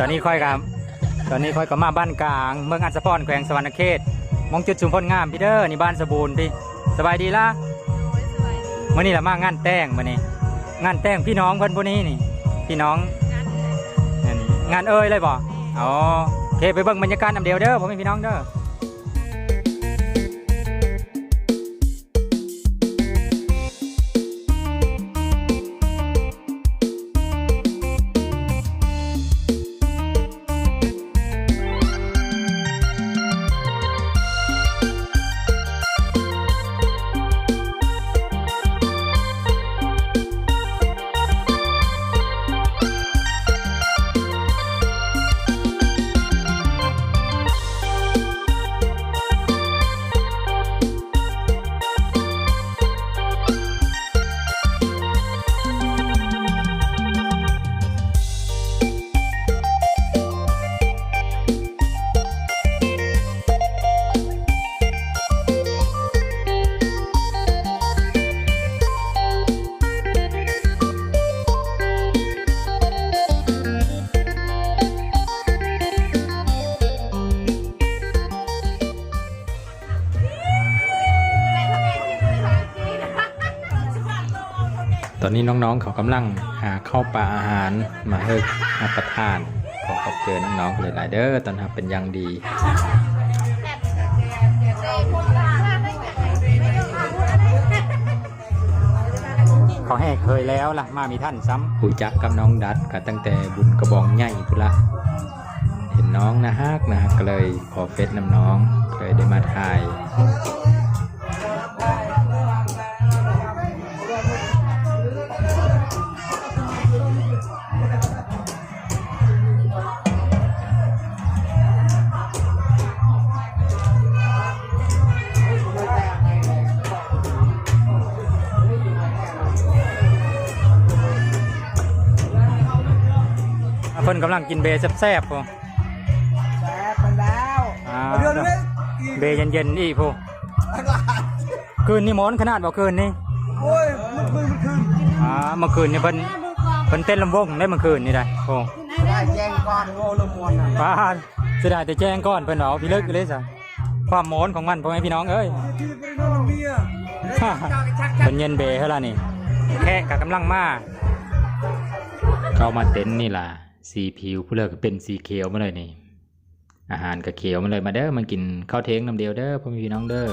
ตอนนี้ค่อยก็มาบ้านกลางเมืองอัศพรแขวงสวรรณเขตมองจุดชุมพลงามพี่เด้อนี่บ้านสบูรณ์พี่สบายดีล่ะมื้อนี้ล่ะมางานแต่งมื้อนี้งานแต่งพี่น้องเพิ่นผู้นี้นี่พี่น้องงานเอ้ยเลยบ่อ๋อโอเคไปเบิ่งบรรยากาศนำเดียวเด้อพ่อแม่พี่น้องเด้อตอนนี้น้องๆเขากำลังหาข้าวปลาอาหารมาให้รับประทานขอขอบเจอน้องๆหลายๆเด้อตอนรับเป็นอย่างดีขอให้เคยแล้วล่ะมามีท่านซ้ำผู้จักกับน้องดัดก็ตั้งแต่บุญกระบองใหญ่พุ่นละเห็นน้องนะฮักก็เลยขอเฟซนำน้องเลยได้มาถ่ายเพิ่นกำลังกินเบย์แซ่บๆพ่อแซ่บไปแล้วเบย์เย็นๆอีกพ่อคืนนี้หมอนขนาดบ่คืนนี้โอ้ยเมื่อคืนนี่เพิ่นเต้นลำวงได้เมื่อคืนนี่ได้พ่อได้แจ้งก่อนโง่ลมวนน่ะป้าสิได้แต่แจ้งก่อนเพิ่นเอาพี่เลิกเลยซะความหมอนของมันพ่อแม่พี่น้องเอ้ยเพิ่นเย็นเบย์เท่าล่ะนี่แค่กำลังมาเข้ามาเต็นท์นี่ล่ะสีผิวผู้เลิกเป็นสีเขียวมาเลยนี่อาหารก็เขียวมาเลยมาเด้อมากินข้าวเท้งน้ำเดียวเด้อพ่อแม่พี่น้องเด้อ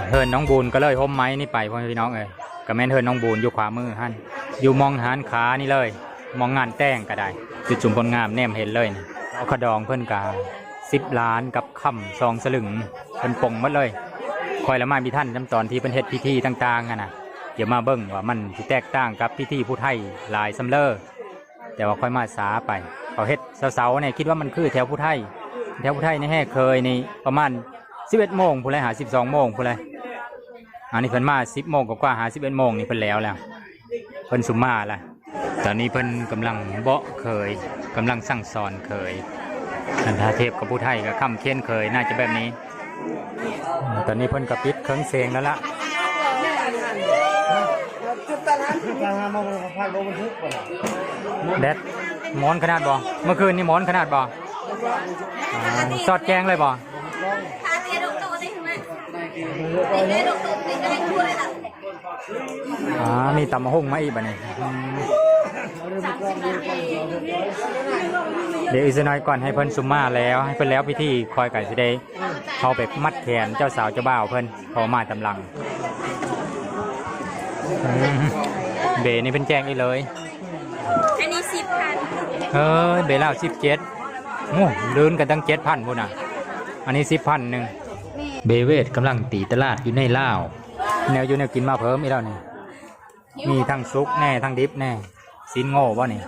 เฮินน้องบูนก็เลยห่มไม้นี่ไปพ่อพี่น้องเอ้ยก็แม่นเฮินน้องบูนอยู่ขวามือฮั่นอยู่มองหานขานี่เลยมองงานแต่งก็ได้จุดจุ่มพลงามแนมเห็นเลยนะเอาขดองเพิ่นกา10 ล้านกับคำ2 สลึงเพิ่นปงหมดเลยคอยละมามีท่านจำตอนที่เพิ่นเฮ็ดพิธีต่างๆกันนะเดี๋ยวมาเบิ่งว่ามันสิแตกต่างกับพิธีผู้ไทยหลายสำเลอแต่ว่าค่อยมาสาไปเขาเฮ็ดเสาๆเนี่ยคิดว่ามันคือแถวผู้ไทยนี่แห่เคยในประมาณ11 โมงผู้ไรหา12 โมงผู้ไรอันนี้เพิ่นมา10 โมงกว่าหา11 โมงนี่เพิ่นแล้วเพิ่นสุมมาละตอนนี้เพิ่นกำลังเบาะเคยกำลังสั่งสอนเคยนันทาเทพกับผู้ไทยกับคำเค้นเคยน่าจะแบบนี้ตอนนี้เพิ่นกับปิดเครื่องเสียงแล้วล่ะแดดม้อนขนาดบ่เมื่อคืนนี่ม้อนขนาดบ่ซอดแกงเลยบ่มีตำมะฮุ่งมาอีกบ่เนี่ยเดี๋ยวอีกสักหน่อยก่อนให้เพิ่นซุมมาแล้วให้เพิ่นแล้วพิธีคอยไก่สิได้เข้าไปมัดแขนเจ้าสาวเจ้าบ่าวเพิ่นพอมาตำลังเบนี่เป็นแจ้งอีเลยอันนี้10,000เบล่า17โอ้ลื่นกันตั้ง7,000พุ่นน่ะอันนี้10,000นึงเบเวทกำลังตีตลาดอยู่ในลาวแนวอยู่แนวกินมาเพิ่มอีกแล้วนี่มีทั้งซุกแน่ทั้งดิบแน่ซินโง่ป่ะนี่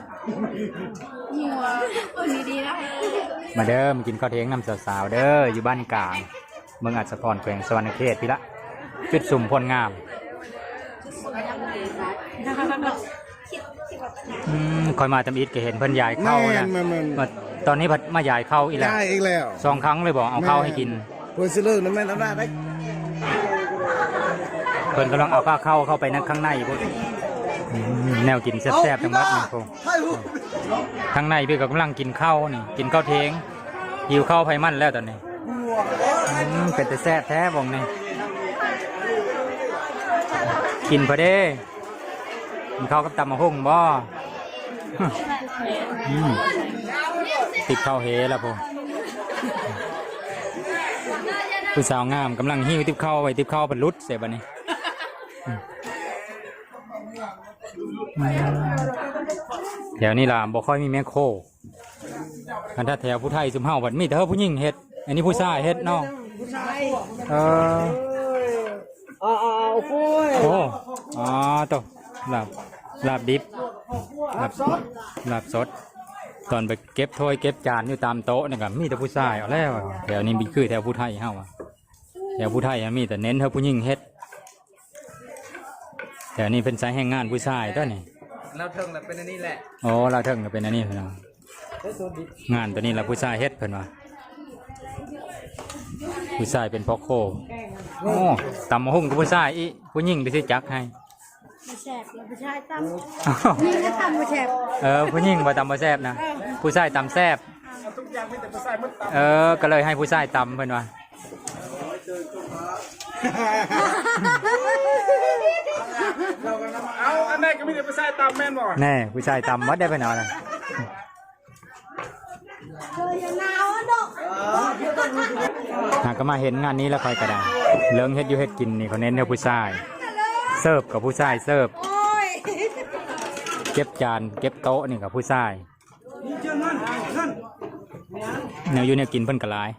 มาเด้อมากินข้าวเทงน้ำสาวๆเด้ออยู่บ้านกลางเมืองอัศพรแขวงสวรรณเขตพี่ละจุดสุ่มพลงามคอยมาทำอิฐก็เห็นเพิ่นยายเข้านะตอนนี้มาใหญ่เข้าอีกแล้ว2 ครั้งเลยบอกเอาเข้าให้กินเพิ่นสิเลิกนั่นแม่นเอาได้ เพิ่นกำลังเอาผ้าเข้าไปนั่งข้างในพวกแนวกินแซ่บๆจังหวัดนี่พวกข้างในพี่ก็กำลังกินข้าวนี่กินข้าวเทงหิวข้าวไผ่มันแล้วตอนนี้เป็นแต่แซ่บแท้บอกนี่กินพอดีกินข้าวกับตำมะฮุ่งบ่ติดข้าวเฮแล้วพวกผู้สาวงามกำลังหิ้วติบเข้าไปติบเข้าเป็นรุดเสียบันนี้แถวนี้ล่ะบ่ค่อยมีแม่โคคันถ้าแถวผู้ไทยซุมเฮาบัดมีแต่ผู้หญิงเฮ็ดอันนี้ผู้ชายเฮ็ดเนาะโอ้ตัวลาบดิบลาบสดตอนไปเก็บถ้วยเก็บจานอยู่ตามโต๊ะนี่ก็มีแต่ผู้ชายเอาแล้วแถวนี้มีคือแถวผู้ไทยเฮาแถวผู้ไทยมีแต่เน้นเท่าผู้หญิงเฮ็ดแถวนี้เป็นสายแห่งงานผู้ชายตัวนี้เราเทิงแบบเป็นอันนี้แหละโอ้เราเทิงก็เป็นอันนี้เพิ่นงานตัวนี้แหละผู้ชายเฮ็ดเพิ่นว่าผู้ชายเป็นพ่อโคโอ้ตำมะฮุ่งกับผู้ชายอีผู้หญิงไปซื้อจักให้แซ่บแล้วผู้ชายตำนี่ก็ตำบ่แซ่บผู้หญิงบ่ตำบ่แซ่บนะผู้ชายตำแซ่บก็เลยให้ผู้ชายตำเพิ่นว่าเอาอันนี้ก็มีแต่ผู้ชายตำแม่นบ่แน่ผู้ชายตำวัดได้เพิ่นเอาเลยหากมาเห็นงานนี้แล้วคอยกระดาเรื่องเฮ็ดอยู่เฮ็ดกินนี่เขาเน้นเรื่องผู้ชายเสิร์ฟกับผู้ชายเสิร์ฟเก็บจานเก็บโต๊ะนี่กับผู้ชายแนวอยู่แนวกินเพิ่นกระลาย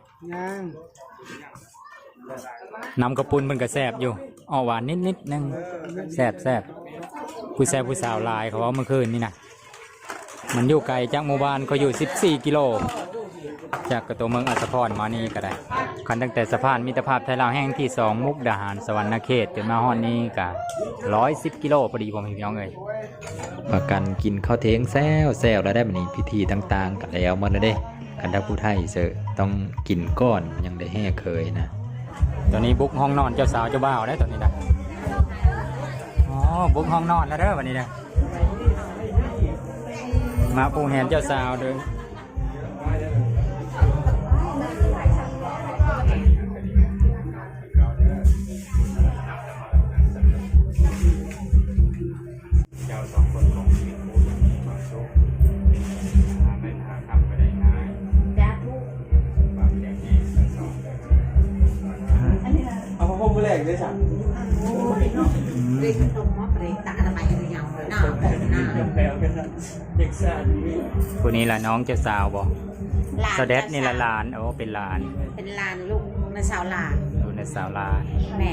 น้ำกระปุนเพิ่นกระแซบอยู่อ้อหวานนิดนึงแซบผู้สาวลายเขาเอาเมื่อคืนนี่นะมันอยู่ไกลจากหมู่บ้านเขาอยู่14 กิโลจากกระตัวเมืองอัศพรมานี่ก็ได้คันตั้งแต่สะพานมิตรภาพไทยลาวแห่งที่2มุกดาหารสวรรณเขตจนมาฮอดนี้ก็110 กิโลพอดีผมพี่น้องเอ้ยประกันกินข้าวเทงแซวแล้วได้บัดนี้พิธีต่างๆกันแล้วหมดแล้วเด้คันถ้าผู้ไทยเสต้องกินก้อนยังได้แห่เคยนะตอนนี้บุกห้องนอนเจ้าสาวเจ้าบ่าวได้ตอนนี้นะบุกห้องนอนแล้วเด้อวันนี้นะมาปูแหนเจ้าสาวด้วยเจ้า2 คนของมีความสุขไม่หาทำก็ได้ง่ายความแข็งแรงทั้ง2เอาพ่อผู้แรกเลยใช่ เรียกตรงว่าเรียกตาทำไมเงาหน้าหน้า ผู้นี้ล่ะน้องเจ้าสาวบ่เสด็จนี่ละหลานโอ้เป็นหลาน เป็นลานลูกในสาวลาน ดูในสาวลาน แม่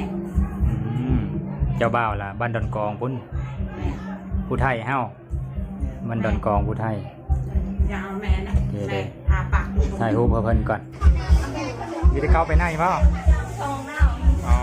เจ้าบ่าวล่ะบ้านดอนกองพุ่น แม่ ผู้ไทยเฮามันดอนกองผู้ไทย จะเอาแม่นะแม่พาปาก ถ่ายรูปเพิ่นก่อนมีได้เข้าไปไหนบ่ ตรงหน้า อ๋อ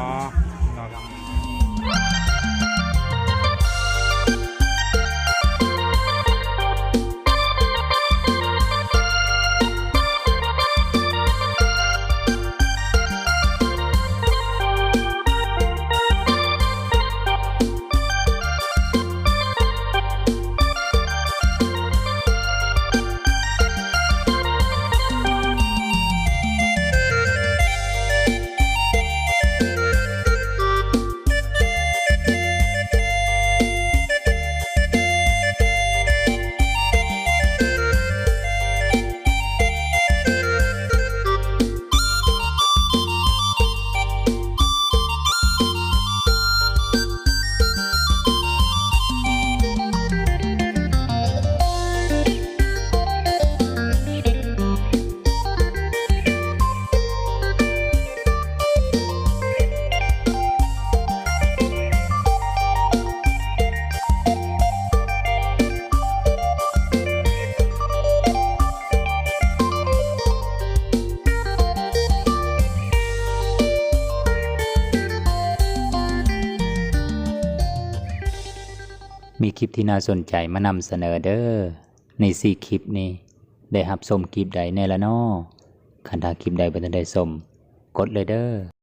มีคลิปที่น่าสนใจมานำเสนอเด้อใน4คลิปนี้ได้รับชมคลิปใดแน่ละน้อคันถ้าคลิปใดบ่ทันได้ชมกดเลยเด้อ